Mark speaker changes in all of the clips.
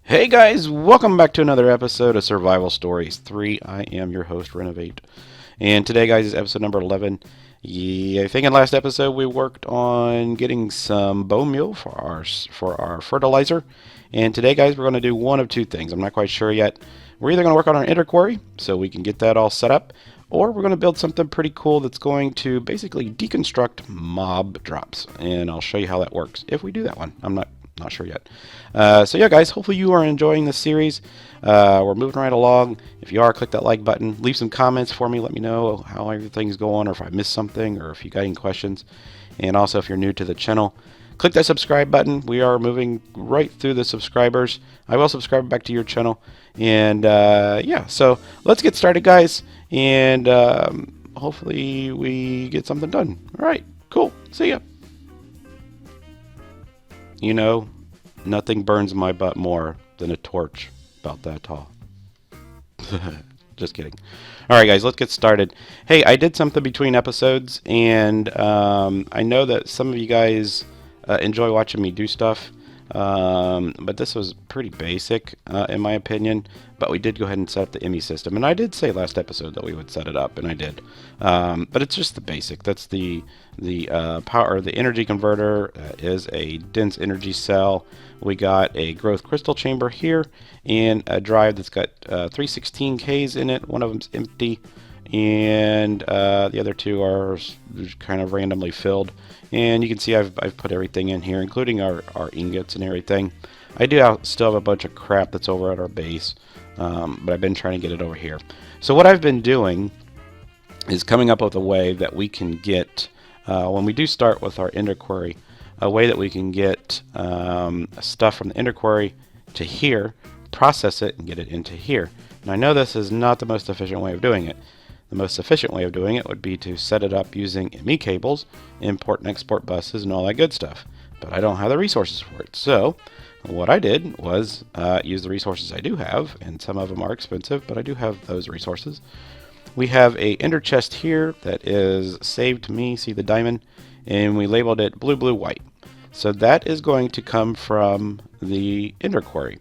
Speaker 1: Hey guys, welcome back to another episode of Survival Stories 3. I am your host, Renovate. And today, guys, is episode number 11. I think in last episode we worked on getting some bone meal for our fertilizer. And today, guys, we're going to do one of two things. I'm not quite sure yet. We're either going to work on our Ender Quarry so we can get that all set up, or we're going to build something pretty cool that's going to basically deconstruct mob drops. And I'll show you how that works if we do that one. I'm not sure yet. So yeah, guys, hopefully you are enjoying this series. We're moving right along. If you are, click that like button. Leave some comments for me. Let me know how everything's going, or if I missed something, or if you got any questions. And also, if you're new to the channel, click that subscribe button. We are moving right through the subscribers. I will subscribe back to your channel. And yeah, so let's get started, guys. And hopefully we get something done. All right, cool. See ya. You know, nothing burns my butt more than a torch about that tall. Just kidding. All right, guys, let's get started. Hey, I did something between episodes, and I know that some of you guys enjoy watching me do stuff, but this was pretty basic, in my opinion. But we did go ahead and set up the Emmy system, and I did say last episode that we would set it up, and I did. But it's just the basic. That's the power. The energy converter is a dense energy cell. We got a growth crystal chamber here, and a drive that's got 316Ks in it. One of them's empty, and the other two are kind of randomly filled. And you can see I've put everything in here, including our ingots and everything. I do still have a bunch of crap that's over at our base, but I've been trying to get it over here. So what I've been doing is coming up with a way that we can get, when we do start with our Ender Quarry, a way that we can get stuff from the Ender Quarry to here, process it, and get it into here. And I know this is not the most efficient way of doing it. The most efficient way of doing it would be to set it up using ME cables, import and export buses, and all that good stuff. But I don't have the resources for it. So what I did was use the resources I do have, and some of them are expensive, but I do have those resources. We have a ender chest here that is saved to me, see the diamond, and we labeled it blue, blue, white. So that is going to come from the Ender Quarry.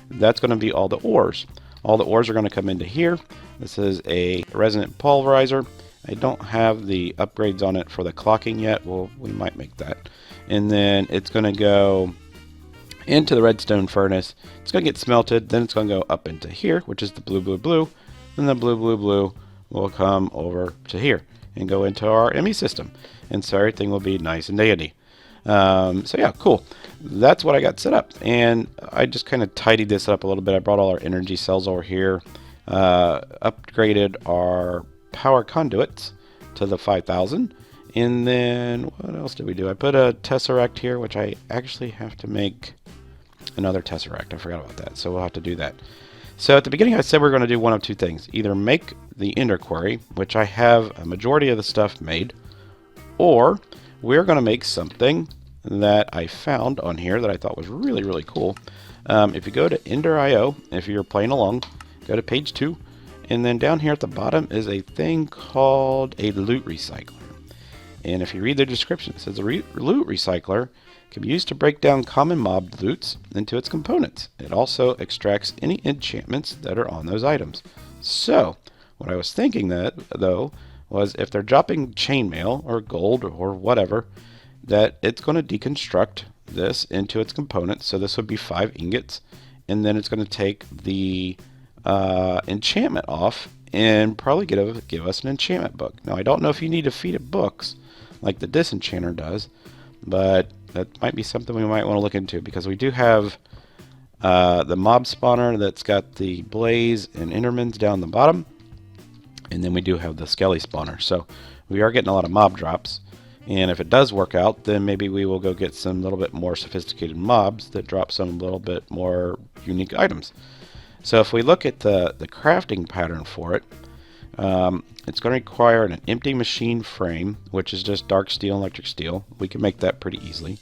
Speaker 1: That's going to be all the ores. All the ores are going to come into here. This is a resonant pulverizer. I don't have the upgrades on it for the clocking yet. Well, we might make that. And then it's going to go into the redstone furnace. It's going to get smelted. Then it's going to go up into here, which is the blue, blue, blue. Then the blue, blue, blue will come over to here and go into our Emmy system. And so everything will be nice and dandy. So yeah, cool. That's what I got set up. And I just kind of tidied this up a little bit. I brought all our energy cells over here. Upgraded our power conduits to the 5000. And then what else did we do? I put a tesseract here, which I actually have to make another tesseract. I forgot about that. So we'll have to do that. So at the beginning I said we're going to do one of two things. Either make the Ender Quarry, which I have a majority of the stuff made, or we're going to make something that I found on here that I thought was really, really cool. If you go to Ender.io, if you're playing along, go to page 2, and then down here at the bottom is a thing called a loot recycler. And if you read the description, it says a loot recycler can be used to break down common mob loots into its components. It also extracts any enchantments that are on those items. So what I was thinking though was if they're dropping chainmail or gold or whatever, that it's going to deconstruct this into its components. So this would be 5 ingots, and then it's going to take the enchantment off and probably give us an enchantment book. Now I don't know if you need to feed it books like the Enchanter does, but that might be something we might want to look into, because we do have the mob spawner that's got the blaze and endermans down the bottom, and then we do have the skelly spawner. So we are getting a lot of mob drops, and if it does work out, then maybe we will go get some little bit more sophisticated mobs that drop some little bit more unique items. So if we look at the crafting pattern for it, it's going to require an empty machine frame, which is just dark steel and electric steel. We can make that pretty easily.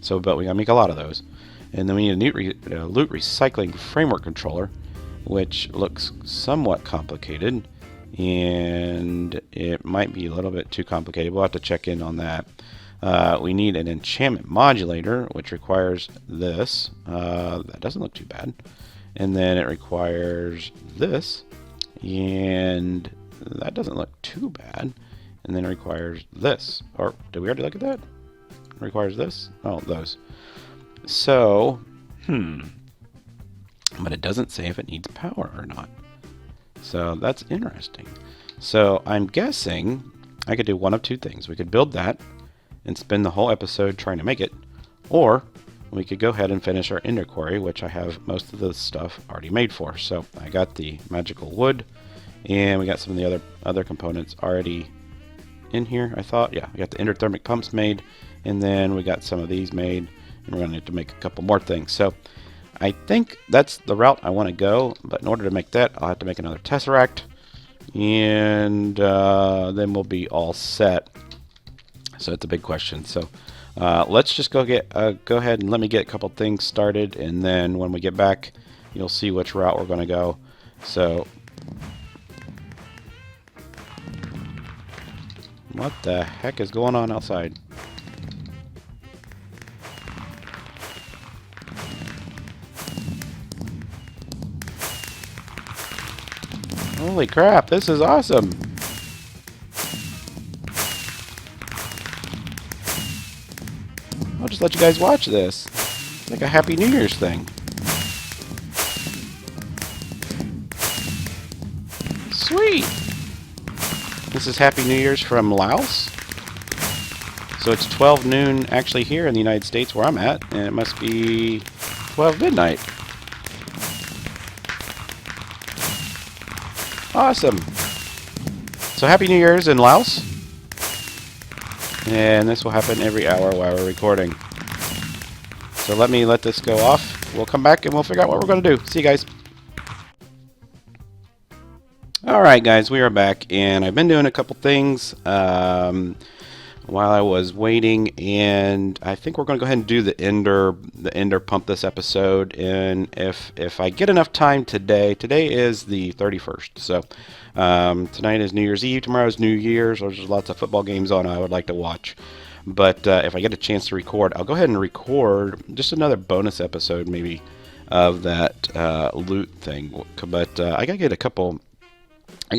Speaker 1: So, but we got to make a lot of those. And then we need a loot recycling framework controller, which looks somewhat complicated, and it might be a little bit too complicated. We'll have to check in on that. We need an enchantment modulator, which requires this. That doesn't look too bad. And then it requires this, and that doesn't look too bad. And then it requires this. Or did we already look at that? It requires this? Oh, those. So, but it doesn't say if it needs power or not. So that's interesting. So I'm guessing I could do one of two things. We could build that and spend the whole episode trying to make it, or we could go ahead and finish our Ender Quarry, which I have most of the stuff already made for. So I got the magical wood, and we got some of the other components already in here. I thought, yeah, we got the endothermic pumps made, and then we got some of these made, and we're going to need to make a couple more things. So I think that's the route I want to go, but in order to make that, I'll have to make another Tesseract, and then we'll be all set. So it's a big question. So let's just go ahead and let me get a couple things started, and then when we get back, you'll see which route we're going to go. So what the heck is going on outside? Holy crap, this is awesome! I'll just let you guys watch this. It's like a Happy New Year's thing. Sweet! This is Happy New Year's from Laos. So it's 12 noon actually here in the United States where I'm at, and it must be 12 midnight. Awesome! So Happy New Year's in Laos. And this will happen every hour while we're recording. So let this go off. We'll come back and we'll figure out what we're going to do. See you guys. Alright guys, we are back, and I've been doing a couple things while I was waiting, and I think we're going to go ahead and do the Ender pump this episode. And if I get enough time today is the 31st, so tonight is New Year's Eve, tomorrow is New Year's. There's lots of football games on I would like to watch, but if I get a chance to record, I'll go ahead and record just another bonus episode maybe of that loot thing. But I gotta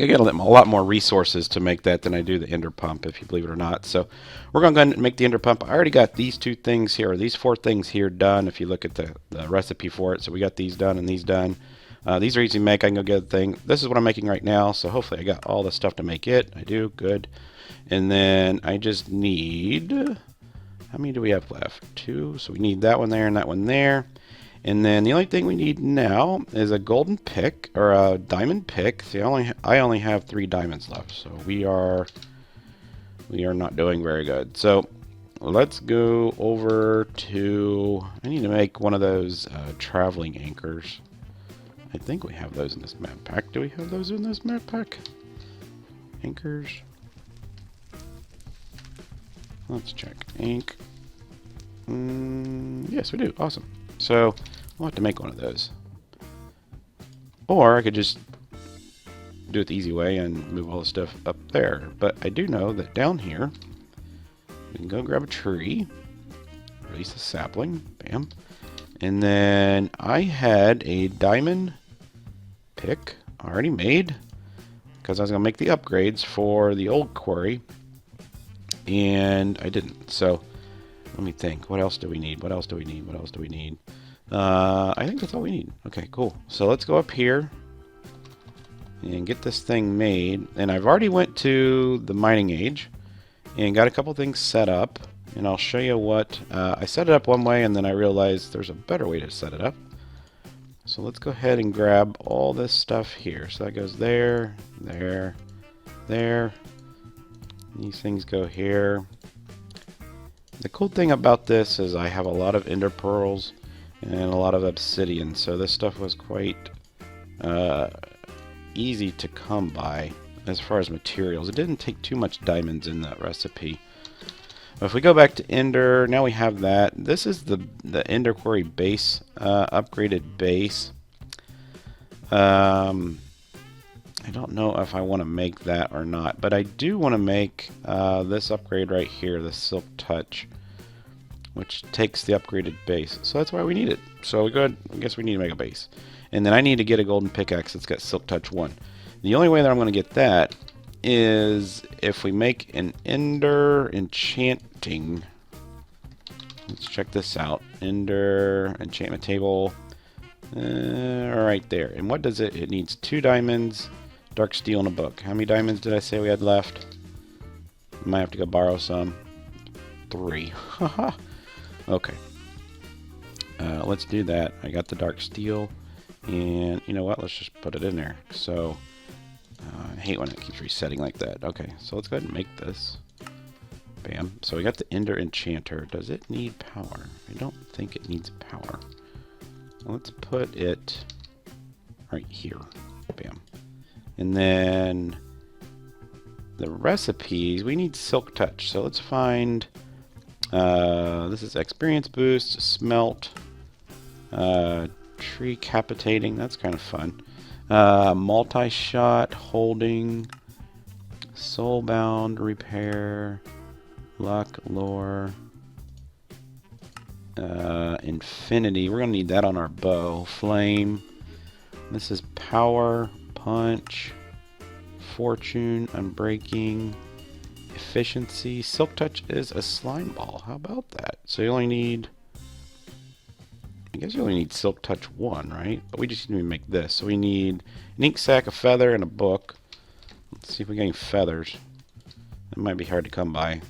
Speaker 1: get a lot more resources to make that than I do the Ender pump, if you believe it or not. So we're going to go ahead and make the Ender pump. I already got these two things here, or these four things here done, if you look at the recipe for it. So we got these done and these done. These are easy to make. I can go get the thing. This is what I'm making right now, so hopefully I got all the stuff to make it. I do. Good. And then I just need... how many do we have left? 2. So we need that one there and that one there. And then the only thing we need now is a golden pick, or a diamond pick. See, I only have 3 diamonds left, so we are not doing very good. So let's go over to... I need to make one of those traveling anchors. I think we have those in this map pack. Do we have those in this map pack? Anchors. Let's check. Ink. Yes, we do. Awesome. So I'll have to make one of those. Or I could just do it the easy way and move all the stuff up there. But I do know that down here, we can go grab a tree, release a sapling, bam. And then I had a diamond pick already made because I was going to make the upgrades for the old quarry. And I didn't. So let me think. What else do we need? What else do we need? What else do we need? I think that's all we need. Okay, cool. So let's go up here and get this thing made. And I've already went to the mining age and got a couple things set up. And I'll show you what... I set it up one way, and then I realized there's a better way to set it up. So let's go ahead and grab all this stuff here. So that goes there, there, there. These things go here. The cool thing about this is I have a lot of ender pearls and a lot of obsidian, so this stuff was quite easy to come by as far as materials. It didn't take too much diamonds in that recipe. But if we go back to Ender, now we have that. This is the Ender Quarry base, upgraded base. I I don't know if I want to make that or not, but I do want to make this upgrade right here, the Silk Touch, which takes the upgraded base. So that's why we need it. So we good. I guess we need to make a base. And then I need to get a golden pickaxe that's got Silk Touch 1. The only way that I'm going to get that is if we make an Ender enchanting. Let's check this out. Ender enchantment table. Right there. And what does it? It needs 2 diamonds, dark steel, and a book. How many diamonds did I say we had left? Might have to go borrow some. 3. Haha. Okay. Let's do that. I got the dark steel. And you know what? Let's just put it in there. So, I hate when it keeps resetting like that. Okay, so let's go ahead and make this. Bam. So we got the Ender Enchanter. Does it need power? I don't think it needs power. Let's put it right here. Bam. And then the recipes, we need Silk Touch. So let's find, this is experience boost, smelt, tree capitating. That's kind of fun. Multi-shot, holding, soulbound, repair, luck, lore, infinity. We're gonna need that on our bow. Flame. This is power, punch, fortune, unbreaking, efficiency. Silk Touch is a slime ball. How about that? So you only need, I guess you only need Silk Touch 1, right? But we just need to make this. So we need an ink sac, a feather, and a book. Let's see if we get any feathers. It might be hard to come by.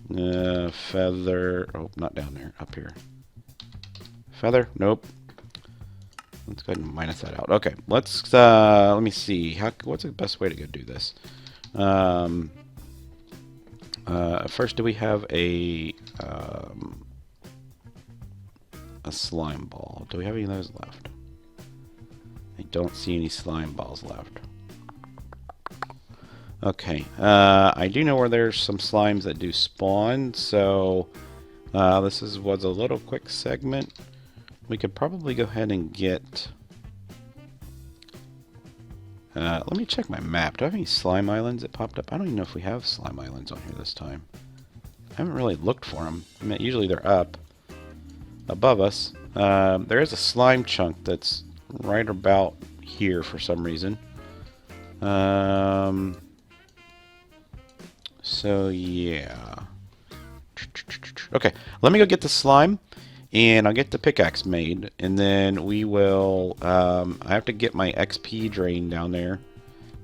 Speaker 1: Feather. Oh, not down there. Up here. Feather. Nope. Let's go ahead and minus that out. Okay. Let's. Let me see. What's the best way to go do this? First, do we have a slime ball? Do we have any of those left? I don't see any slime balls left. Okay, I do know where there's some slimes that do spawn, so this was a little quick segment. We could probably go ahead and get... let me check my map. Do I have any slime islands that popped up? I don't even know if we have slime islands on here this time. I haven't really looked for them. I mean, usually they're up above us. There is a slime chunk that's right about here for some reason. So yeah. Okay, let me go get the slime, and I'll get the pickaxe made, and then we will. I have to get my XP drain down there,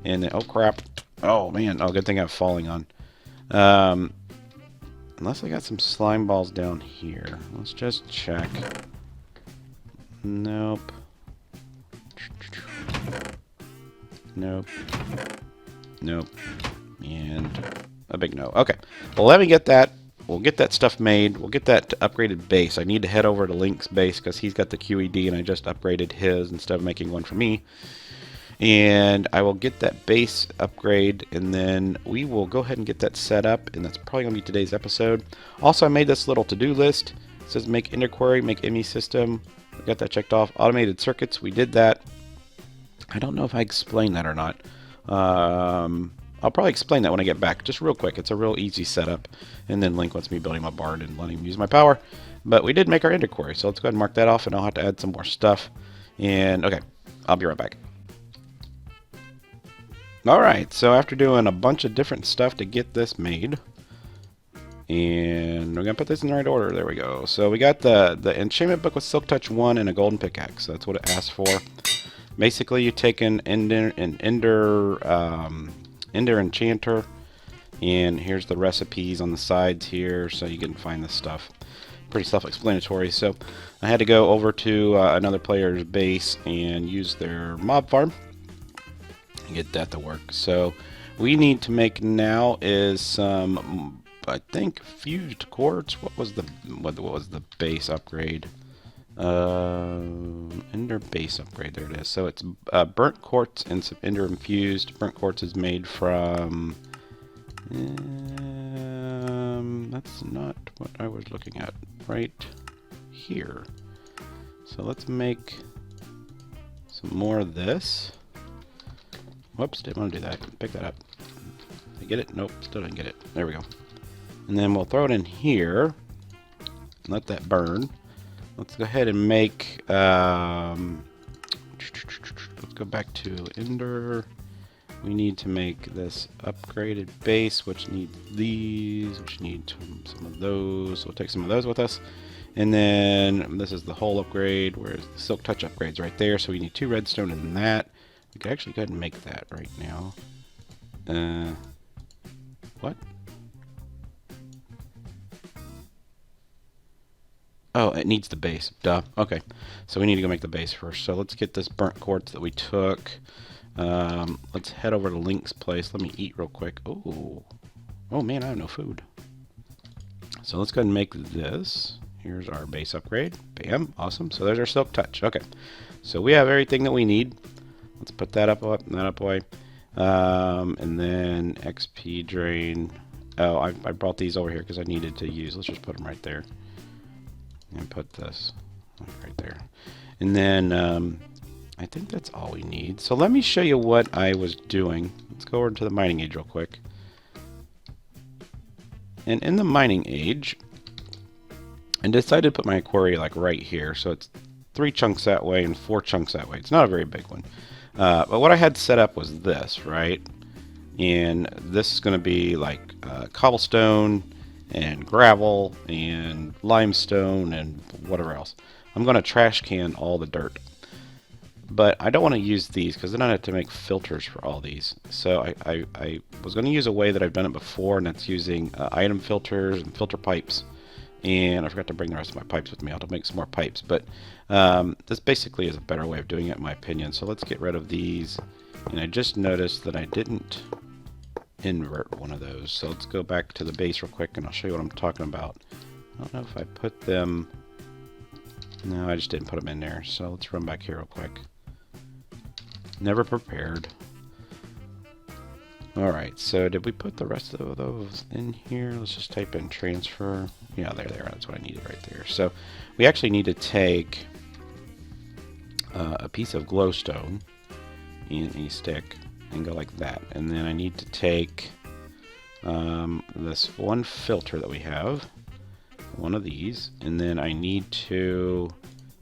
Speaker 1: and then, oh crap! Oh man! Oh, good thing I'm falling on. Unless I got some slime balls down here. Let's just check. Nope. Nope. Nope. And a big no. Okay. Well, let me get that. We'll get that stuff made. We'll get that upgraded base. I need to head over to Link's base because he's got the QED and I just upgraded his instead of making one for me. And I will get that base upgrade, and then we will go ahead and get that set up, and that's probably going to be today's episode. Also, I made this little to-do list. It says make ENDER Quarry, make Emmy System. We got that checked off. Automated circuits, we did that. I don't know if I explained that or not. I'll probably explain that when I get back, just real quick. It's a real easy setup, and then Link wants me building my barn and letting him use my power. But we did make our ENDER Quarry, so let's go ahead and mark that off, and I'll have to add some more stuff. And, okay, I'll be right back. Alright, so after doing a bunch of different stuff to get this made, and we're going to put this in the right order. There we go. So we got the enchantment book with Silk Touch 1 and a golden pickaxe. So that's what it asked for. Basically, you take an Ender Enchanter, and here's the recipes on the sides here, so you can find this stuff. Pretty self-explanatory. So I had to go over to another player's base and use their mob farm and get that to work. So we need to make now is some, I think, fused quartz. What was the base upgrade? Ender base upgrade. There it is. So it's burnt quartz and some Ender infused. Burnt quartz is made from. That's not what I was looking at. Right here. So let's make some more of this. Whoops, didn't want to do that. Pick that up. Did I get it? Nope, still didn't get it. There we go. And then we'll throw it in here. Let that burn. Let's go ahead and make, let's go back to Ender. We need to make this upgraded base, which needs these, which need some of those. So we'll take some of those with us. And then this is the whole upgrade, whereas the Silk Touch upgrade's right there. So we need 2 redstone in that. We could actually go ahead and make that right now. What? Oh, it needs the base. Duh. Okay. So we need to go make the base first. So let's get this burnt quartz that we took. Let's head over to Link's place. Let me eat real quick. Oh. Oh man, I have no food. So let's go ahead and make this. Here's our base upgrade. Bam. Awesome. So there's our Silk Touch. Okay. So we have everything that we need. Let's put that up away. And then XP drain. Oh, I brought these over here because I needed to use. Let's just put them right there. And put this right there. And then I think that's all we need. So let me show you what I was doing. Let's go over to the mining age real quick. And in the mining age, I decided to put my quarry like right here. So it's 3 chunks that way and 4 chunks that way. It's not a very big one. But what I had set up was this, right? And this is going to be like cobblestone and gravel and limestone and whatever else. I'm going to trash can all the dirt. But I don't want to use these because then I have to make filters for all these. So I was going to use a way that I've done it before, and that's using item filters and filter pipes. And I forgot to bring the rest of my pipes with me. I'll have to make some more pipes. But this basically is a better way of doing it in my opinion. So let's get rid of these. And I just noticed that I didn't invert one of those. So let's go back to the base real quick and I'll show you what I'm talking about. I don't know if I put them... No, I just didn't put them in there. So let's run back here real quick. Never prepared. Alright, so did we put the rest of those in here? Let's just type in transfer. Yeah, there they are. That's what I needed right there. So we actually need to take a piece of glowstone and a stick and go like that. And then I need to take this one filter that we have, one of these, and then I need to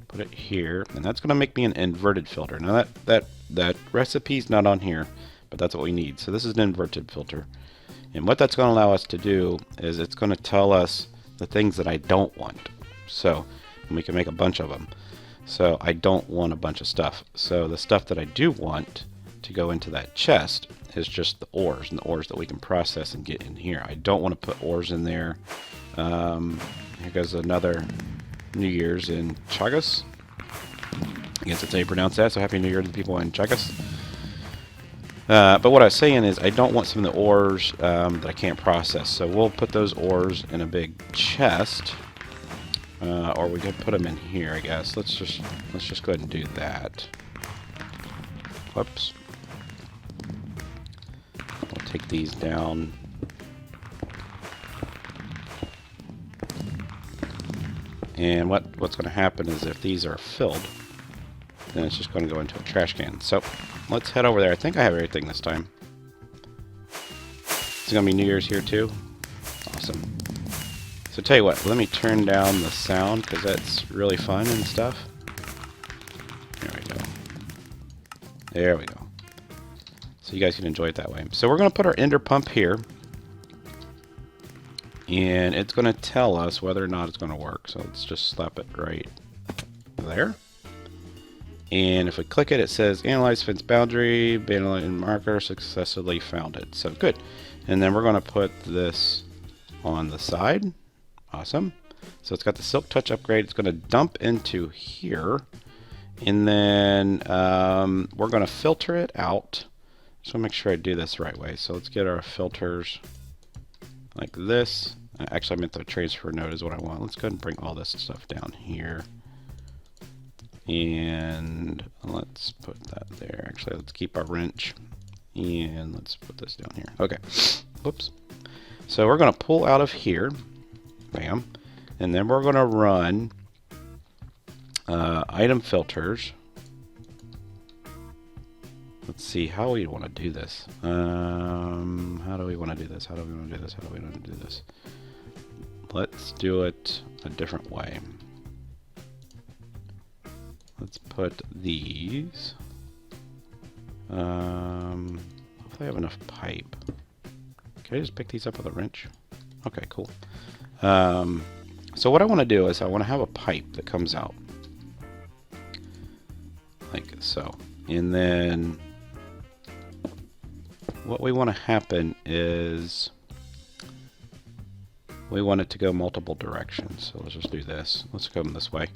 Speaker 1: put it here, and that's going to make me an inverted filter. Now that recipe's not on here, but that's what we need. So this is an inverted filter. And what that's going to allow us to do is it's going to tell us the things that I don't want. So we can make a bunch of them. So I don't want a bunch of stuff. So the stuff that I do want to go into that chest is just the ores, and the ores that we can process and get in here. I don't want to put ores in there. Here goes another New Year's in Chagas. I guess that's how you pronounce that. So Happy New Year to the people in Chagas. But what I was saying is I don't want some of the ores that I can't process. So we'll put those ores in a big chest. Or we could put them in here, I guess. Let's just go ahead and do that. Whoops. We'll take these down. And what's going to happen is if these are filled, then it's just going to go into a trash can. So let's head over there. I think I have everything this time. It's going to be New Year's here too. Awesome. So tell you what, let me turn down the sound because that's really fun and stuff. There we go. There we go. So you guys can enjoy it that way. So we're going to put our ender pump here. And it's going to tell us whether or not it's going to work. So let's just slap it right there. And if we click it, it says analyze fence boundary, and marker successfully found it. So good. And then we're going to put this on the side. Awesome. So it's got the Silk Touch upgrade. It's going to dump into here. And then we're going to filter it out. Just want to make sure I do this the right way. So let's get our filters like this. Actually, I meant the transfer node is what I want. Let's go ahead and bring all this stuff down here. And let's put that there. Actually, let's keep our wrench. And let's put this down here. Okay. Whoops. So we're going to pull out of here. Bam. And then we're going to run item filters. let's see how we want to do this. How do we want to do this? How do we want to do this? How do we want to do this? Let's do it a different way. Let's put these. Hopefully I have enough pipe. Can I just pick these up with a wrench? Okay, cool. So what I want to do is I want to have a pipe that comes out. Like so. And then what we want to happen is we want it to go multiple directions. So let's just do this. Let's go this way.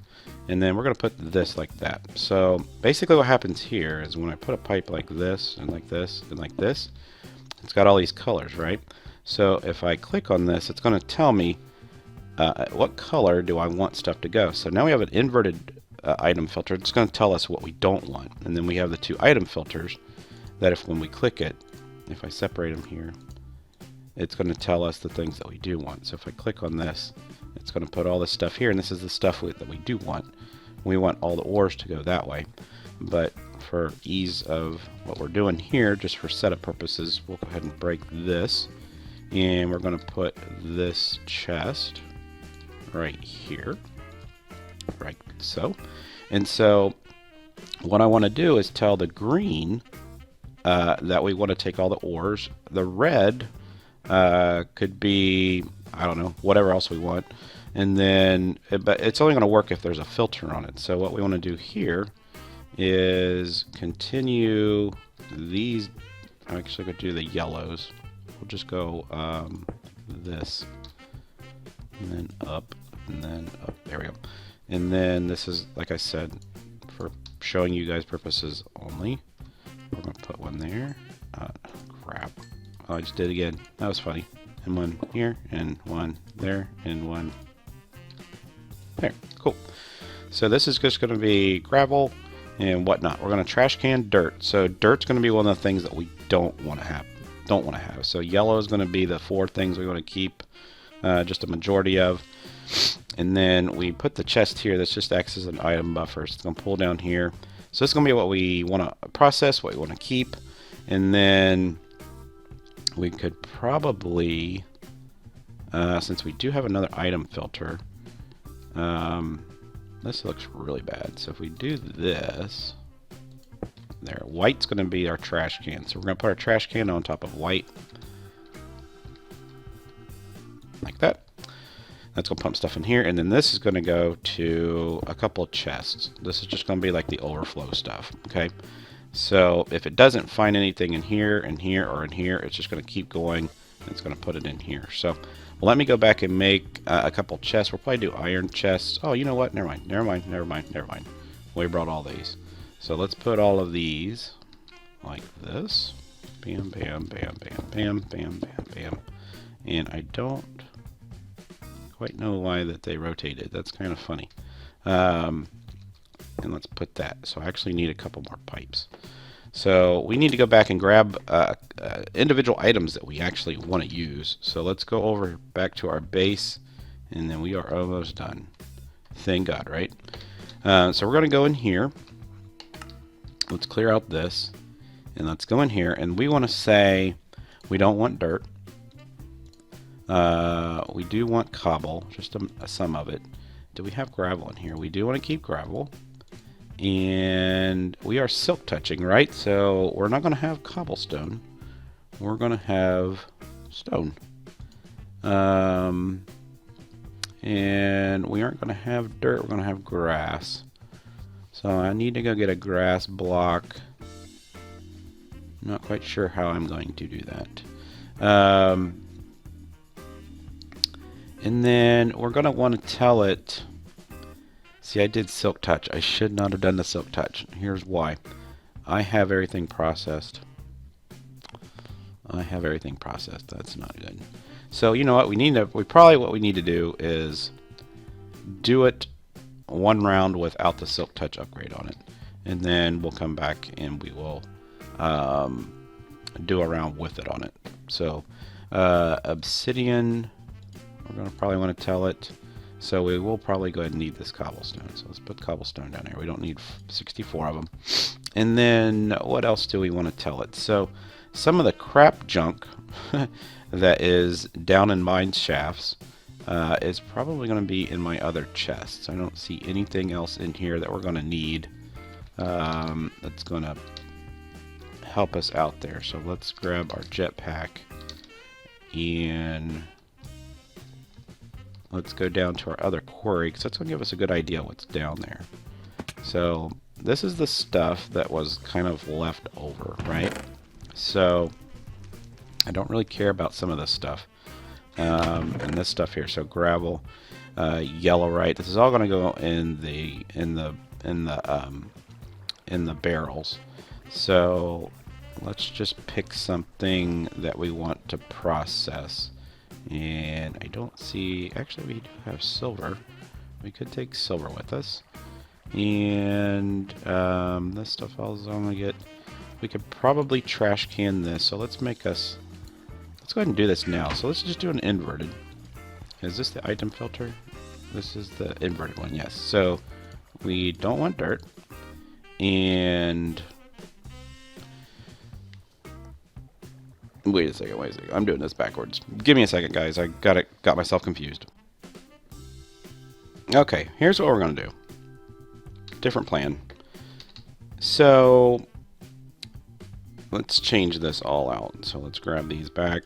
Speaker 1: And then we're going to put this like that. So basically what happens here is when I put a pipe like this and like this and like this, it's got all these colors, right? So if I click on this, it's going to tell me what color do I want stuff to go. So now we have an inverted item filter. It's going to tell us what we don't want. And then we have the two item filters that if when we click it, if I separate them here, it's going to tell us the things that we do want. So if I click on this, it's going to put all this stuff here, and this is the stuff that we do want. We want all the ores to go that way. But for ease of what we're doing here, just for setup purposes, we'll go ahead and break this. And we're going to put this chest right here. Right, so. And so what I want to do is tell the green that we want to take all the ores. The red could be, I don't know, whatever else we want. And then, but it's only going to work if there's a filter on it. So what we want to do here is continue these. I'm actually going to do the yellows. We'll just go this, and then up, and then up. There we go. And then this is, like I said, for showing you guys purposes only. We're going to put one there. Crap. Oh, I just did it again. That was funny. And one here, and one there, and one there. Cool. So this is just going to be gravel and whatnot. We're going to trash can dirt. So dirt's going to be one of the things that we don't want to have. So yellow is going to be the 4 things we want to keep, just a majority of. And then we put the chest here. This just acts as an item buffer. So it's going to pull down here. So this is going to be what we want to process, what we want to keep. And then we could probably, since we do have another item filter, this looks really bad. So if we do this, there, white's going to be our trash can. So we're going to put our trash can on top of white, like that. That's going to pump stuff in here, and then this is going to go to a couple of chests. This is just going to be like the overflow stuff, okay? So if it doesn't find anything in here, or in here, it's just going to keep going, and it's going to put it in here. So let me go back and make a couple chests. We'll probably do iron chests. Oh, you know what? Never mind. We brought all these. So let's put all of these like this. Bam, bam, bam, bam, bam, bam, bam, bam. And I don't quite know why that they rotated. That's kind of funny. And let's put that. So I actually need a couple more pipes. So we need to go back and grab individual items that we actually want to use. So let's go over back to our base, and then we are almost done. Thank God, right? So we're going to go in here. Let's clear out this, and let's go in here, and we want to say we don't want dirt. We do want cobble, just some of it. Do we have gravel in here? We do want to keep gravel. And we are silk touching, right? So we're not going to have cobblestone. We're going to have stone. And we aren't going to have dirt. We're going to have grass. So I need to go get a grass block. Not quite sure how I'm going to do that. And then we're going to want to tell it. See, I did silk touch. I should not have done the silk touch. Here's why. I have everything processed. That's not good. So you know what? What we need to do is do it one round without the silk touch upgrade on it, and then we'll come back and we will do a round with it on it. So obsidian, we're going to probably want to tell it. So we will probably go ahead and need this cobblestone. So let's put cobblestone down here. We don't need 64 of them. And then what else do we want to tell it? So some of the crap junk that is down in mine shafts is probably going to be in my other chests. I don't see anything else in here that we're going to need that's going to help us out there. So let's grab our jetpack and let's go down to our other quarry, because that's going to give us a good idea what's down there. So this is the stuff that was kind of left over, right? So I don't really care about some of this stuff. And this stuff here, so gravel, yellowite. This is all going to go in the barrels. So let's just pick something that we want to process. And I don't see. Actually, we do have silver. We could take silver with us. And this stuff also I'm gonna get. We could probably trash can this. So let's make us. Let's go ahead and do this now. So let's just do an inverted. Is this the item filter? This is the inverted one, yes. So we don't want dirt. And wait a second. I'm doing this backwards. Give me a second, guys. I got myself confused. Okay, here's what we're gonna do. Different plan. So let's change this all out. So let's grab these back.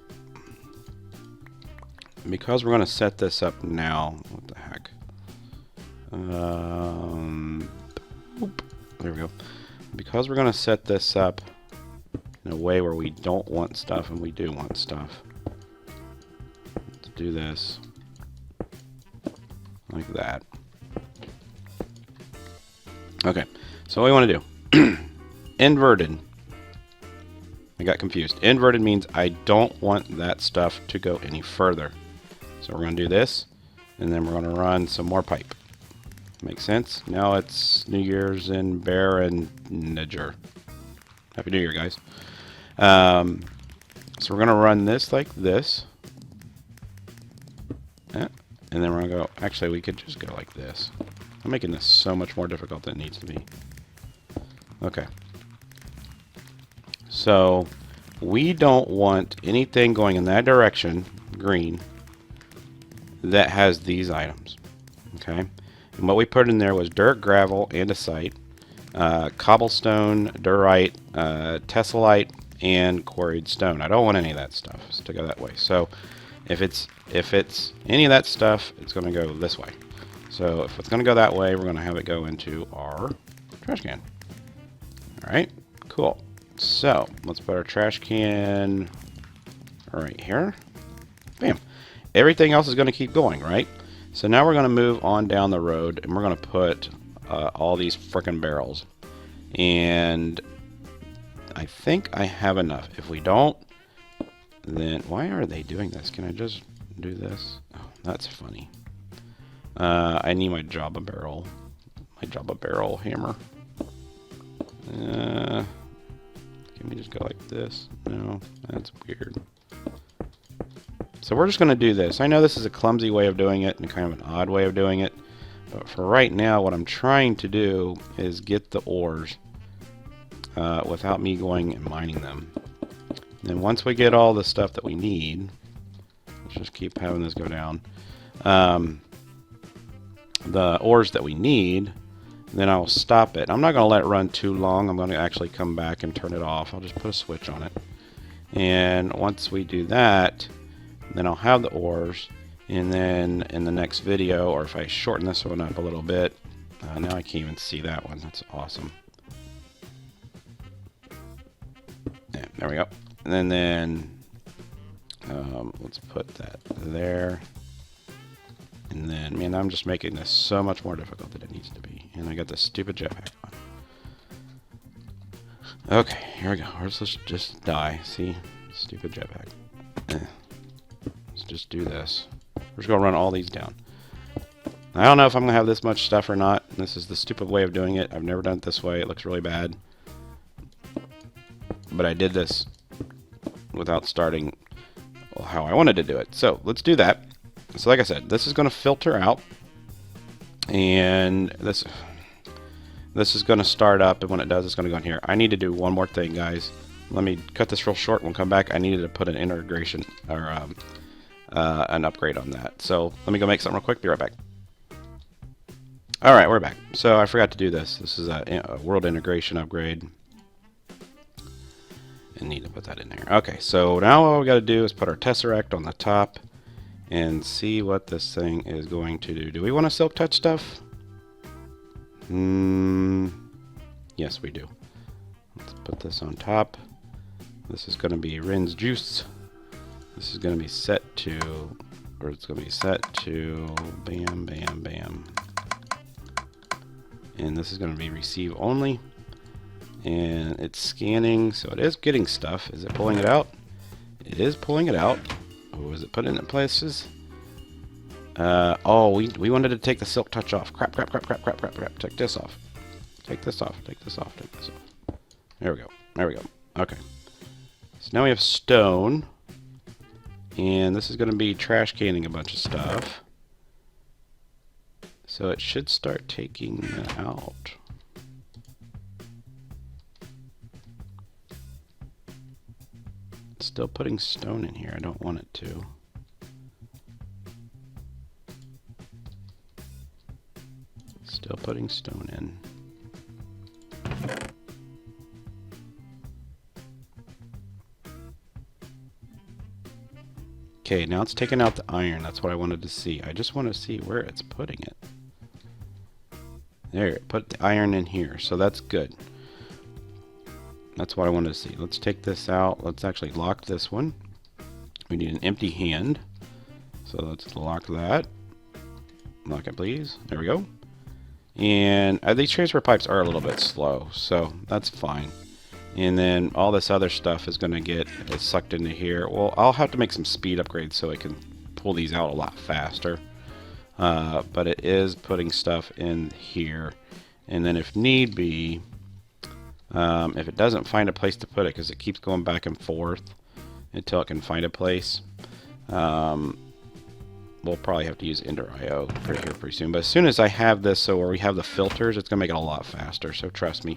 Speaker 1: Because we're going to set this up now. What the heck? There we go. Because we're going to set this up in a way where we don't want stuff and we do want stuff. Let's do this like that. Okay, so what we want to do, inverted. I got confused. Inverted means I don't want that stuff to go any further. So we're going to do this, and then we're going to run some more pipe. Makes sense? Now it's New Year's in Bear and Niger. Happy New Year, guys. So we're going to run this like this. And then we're going to go, actually we could just go like this. I'm making this so much more difficult than it needs to be. Okay. So we don't want anything going in that direction, green, that has these items. Okay. And what we put in there was dirt, gravel, andesite, cobblestone, diorite, tessellite, and quarried stone. I don't want any of that stuff to go that way. So if it's any of that stuff, it's going to go this way. So if it's going to go that way, we're going to have it go into our trash can. All right, cool. So let's put our trash can right here. Bam. Everything else is going to keep going, right? So now we're going to move on down the road, and we're going to put all these frickin' barrels. And I think I have enough. If we don't, then why are they doing this? Can I just do this? Oh, that's funny. I need my Jabba barrel. My Jabba barrel hammer. Can we just go like this? No, that's weird. So we're just going to do this. I know this is a clumsy way of doing it and kind of an odd way of doing it. But for right now, what I'm trying to do is get the ores without me going and mining them. And then once we get all the stuff that we need, let's just keep having this go down. The ores that we need, then I'll stop it. I'm not going to let it run too long. I'm going to actually come back and turn it off. I'll just put a switch on it. And once we do that, then I'll have the ores. And then in the next video, or if I shorten this one up a little bit, now I can't even see that one. That's awesome. Yeah, there we go. And then let's put that there. And then, man, I'm just making this so much more difficult than it needs to be. And I got this stupid jetpack on. Okay, here we go. Let's just die. See? Stupid jetpack. Let's just do this. We're just going to run all these down. I don't know if I'm going to have this much stuff or not. This is the stupid way of doing it. I've never done it this way. It looks really bad. But I did this without starting how I wanted to do it. So let's do that. So like I said, this is going to filter out. And this is going to start up, and when it does, it's going to go in here. I need to do one more thing, guys. Let me cut this real short. When we come back, I needed to put an integration or an upgrade on that. So let me go make something real quick. Be right back. All right, we're back. So I forgot to do this. This is a world integration upgrade. And need to put that in there. Okay, so now all we got to do is put our Tesseract on the top and see what this thing is going to do. Do we want to silk touch stuff? Yes, we do. Let's put this on top. This is going to be Rin's Juice. This is going to be set to, or it's going to be set to bam, bam, bam. And this is going to be receive only. And it's scanning, so it is getting stuff. Is it pulling it out? It is pulling it out. Oh, is it putting it in places? Oh, we wanted to take the silk touch off. Crap. Take this off. Take this off. Take this off. Take this off. There we go. There we go. Okay. So now we have stone. And this is going to be trash canning a bunch of stuff. So it should start taking that out. Still putting stone in here. I don't want it to. Still putting stone in. Okay, now it's taking out the iron. That's what I wanted to see. I just want to see where it's putting it. There, put the iron in here. So that's good. That's what I wanted to see. Let's take this out. Let's actually lock this one. We need an empty hand. So let's lock that. Lock it, please. There we go. And these transfer pipes are a little bit slow, so that's fine. And then all this other stuff is going to get sucked into here. Well, I'll have to make some speed upgrades so I can pull these out a lot faster. But it is putting stuff in here. And then if need be, if it doesn't find a place to put it, because it keeps going back and forth until it can find a place, we'll probably have to use Ender IO pretty soon. But as soon as I have this, so where we have the filters, it's going to make it a lot faster, so trust me.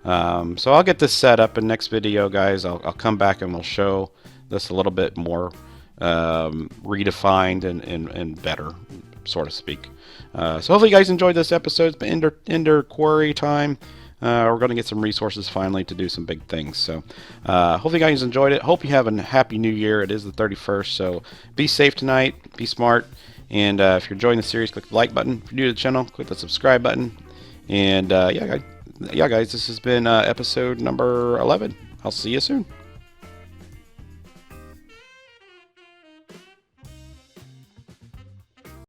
Speaker 1: So I'll get this set up in next video, guys. I'll come back and we'll show this a little bit more redefined and better, so to speak. So hopefully you guys enjoyed this episode. It's been Ender Quarry time. We're going to get some resources finally to do some big things. So hopefully you guys enjoyed it. Hope you have a happy new year. It is the 31st, so be safe tonight. Be smart. And if you're enjoying the series, click the like button. If you're new to the channel, click the subscribe button. And yeah, guys, this has been episode number 11. I'll see you soon.